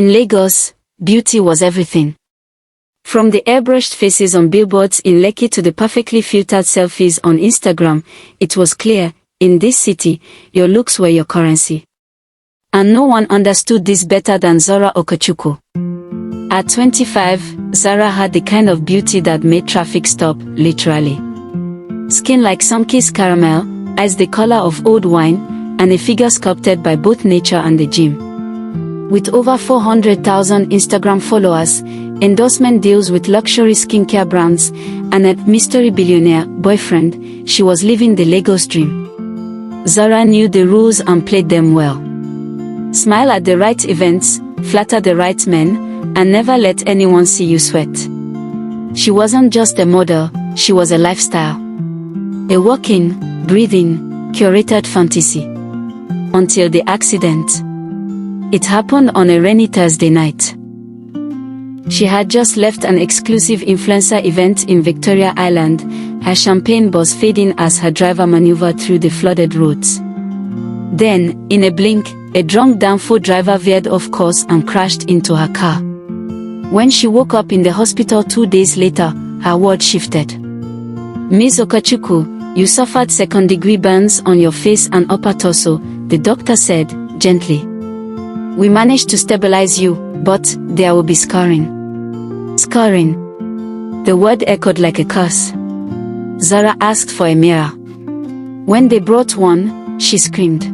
In Lagos, beauty was everything. From the airbrushed faces on billboards in Lekki to the perfectly filtered selfies on Instagram, it was clear, in this city, your looks were your currency. And no one understood this better than Zara Okechukwu. At 25, Zara had the kind of beauty that made traffic stop, literally. Skin like sun-kissed caramel, eyes the color of old wine, and a figure sculpted by both nature and the gym. With over 400,000 Instagram followers, endorsement deals with luxury skincare brands, and a mystery billionaire boyfriend, she was living the Lagos dream. Zara knew the rules and played them well. Smile at the right events, flatter the right men, and never let anyone see you sweat. She wasn't just a model, she was a lifestyle. A walking, breathing, curated fantasy. Until the accident. It happened on a rainy Thursday night. She had just left an exclusive influencer event in Victoria Island, her champagne buzz fading as her driver maneuvered through the flooded roads. Then, in a blink, a drunk Danfo driver veered off course and crashed into her car. When she woke up in the hospital 2 days later, her world shifted. Ms. Okechukwu, you suffered second-degree burns on your face and upper torso, the doctor said, gently. We managed to stabilize you, but there will be scarring. Scarring. The word echoed like a curse. Zara asked for a mirror. When they brought one, she screamed.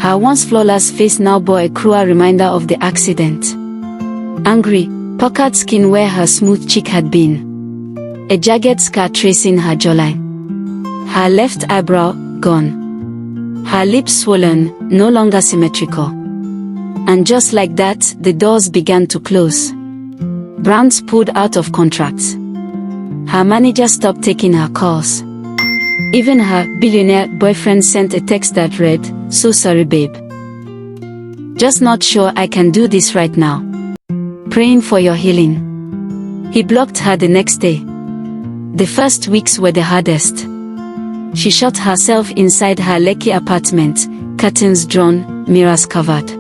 Her once flawless face now bore a cruel reminder of the accident. Angry, puckered skin where her smooth cheek had been. A jagged scar tracing her jawline. Her left eyebrow, gone. Her lips swollen, no longer symmetrical. And just like that, the doors began to close. Brands pulled out of contracts. Her manager stopped taking her calls. Even her billionaire boyfriend sent a text that read, "So sorry babe. Just not sure I can do this right now. Praying for your healing." He blocked her the next day. The first weeks were the hardest. She shut herself inside her Lekki apartment, curtains drawn, mirrors covered.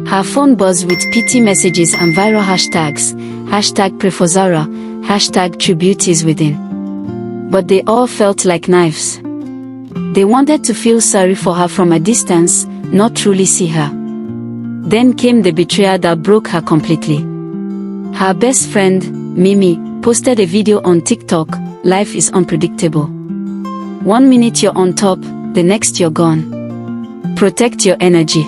Her phone buzzed with pity messages and viral hashtags, #PrayForZara, #TrueBeautyIsWithin. But they all felt like knives. They wanted to feel sorry for her from a distance, not truly see her. Then came the betrayal that broke her completely. Her best friend, Mimi, posted a video on TikTok, "Life is unpredictable. 1 minute you're on top, the next you're gone. Protect your energy."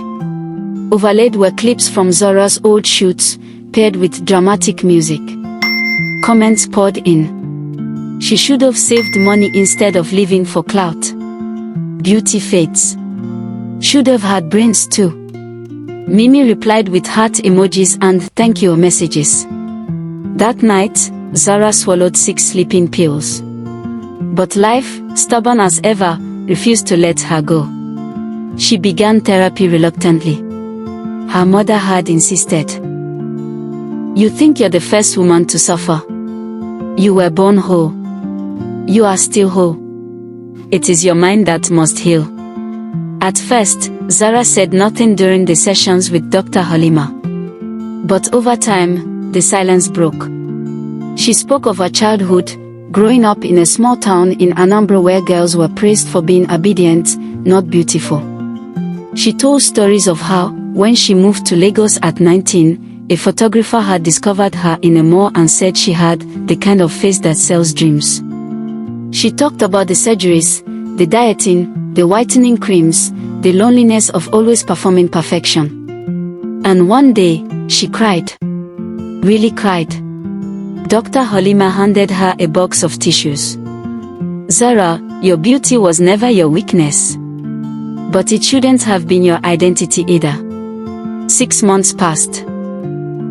Overlaid were clips from Zara's old shoots, paired with dramatic music. Comments poured in. She should have saved money instead of living for clout. Beauty fades. Should have had brains too. Mimi replied with heart emojis and thank you messages. That night, Zara swallowed 6 sleeping pills. But life, stubborn as ever, refused to let her go. She began therapy reluctantly. Her mother had insisted. You think you're the first woman to suffer. You were born whole. You are still whole. It is your mind that must heal. At first, Zara said nothing during the sessions with Dr. Halima. But over time, the silence broke. She spoke of her childhood, growing up in a small town in Anambra where girls were praised for being obedient, not beautiful. She told stories of how, when she moved to Lagos at 19, a photographer had discovered her in a mall and said she had the kind of face that sells dreams. She talked about the surgeries, the dieting, the whitening creams, the loneliness of always performing perfection. And one day, she cried. Really cried. Dr. Halima handed her a box of tissues. Zara, your beauty was never your weakness. But it shouldn't have been your identity either. 6 months passed.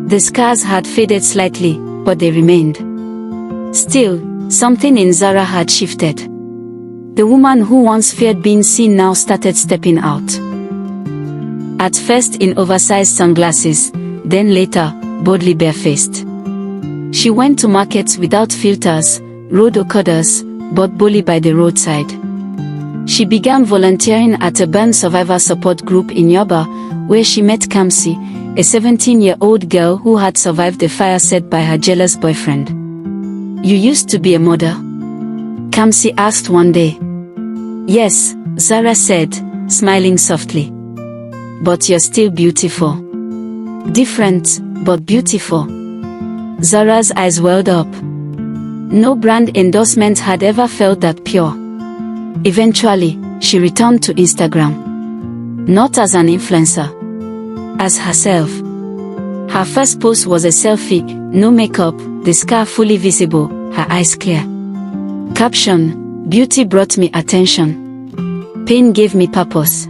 The scars had faded slightly, but they remained. Still, something in Zara had shifted. The woman who once feared being seen now started stepping out. At first in oversized sunglasses, then later, boldly barefaced. She went to markets without filters, rode Okadas, bought bully by the roadside. She began volunteering at a burn survivor support group in Yoba, where she met Kamsi, a 17-year-old girl who had survived a fire set by her jealous boyfriend. "You used to be a model?" Kamsi asked one day. "Yes," Zara said, smiling softly. "But you're still beautiful." "Different, but beautiful." Zara's eyes welled up. No brand endorsement had ever felt that pure. Eventually, she returned to Instagram. Not as an influencer. As herself. Her first post was a selfie, no makeup, the scar fully visible, her eyes clear. Caption: "Beauty brought me attention. Pain gave me purpose.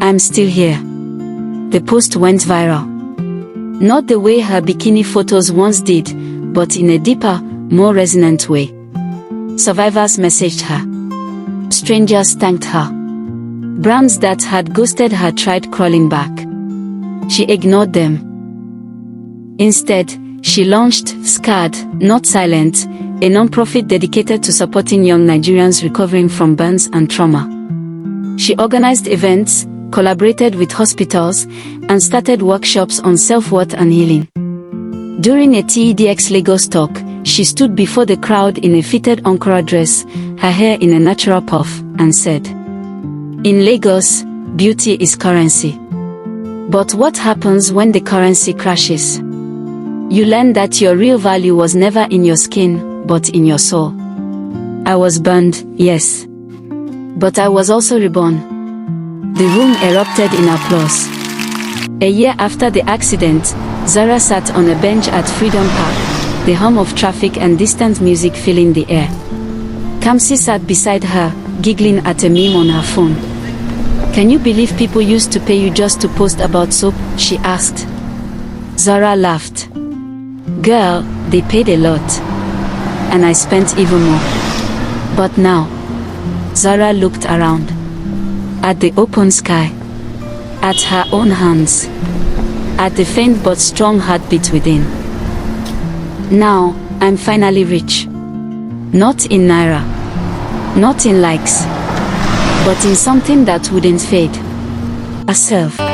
I'm still here." The post went viral. Not the way her bikini photos once did, but in a deeper, more resonant way. Survivors messaged her. Strangers thanked her. Brands that had ghosted her tried crawling back. She ignored them. Instead, she launched Scarred, Not Silent, a non-profit dedicated to supporting young Nigerians recovering from burns and trauma. She organized events, collaborated with hospitals, and started workshops on self-worth and healing. During a TEDx Lagos talk, she stood before the crowd in a fitted Ankara dress, her hair in a natural puff, and said, "In Lagos, beauty is currency. But what happens when the currency crashes? You learn that your real value was never in your skin, but in your soul." "I was burned, yes. But I was also reborn." The room erupted in applause. A year after the accident, Zara sat on a bench at Freedom Park, the hum of traffic and distant music filling the air. Kamsi sat beside her, giggling at a meme on her phone. "Can you believe people used to pay you just to post about soap?" she asked. Zara laughed. "Girl, they paid a lot. And I spent even more. But now..." Zara looked around. At the open sky. At her own hands. At the faint but strong heartbeat within. "Now, I'm finally rich. Not in naira. Not in likes. But in something that wouldn't fade. Herself."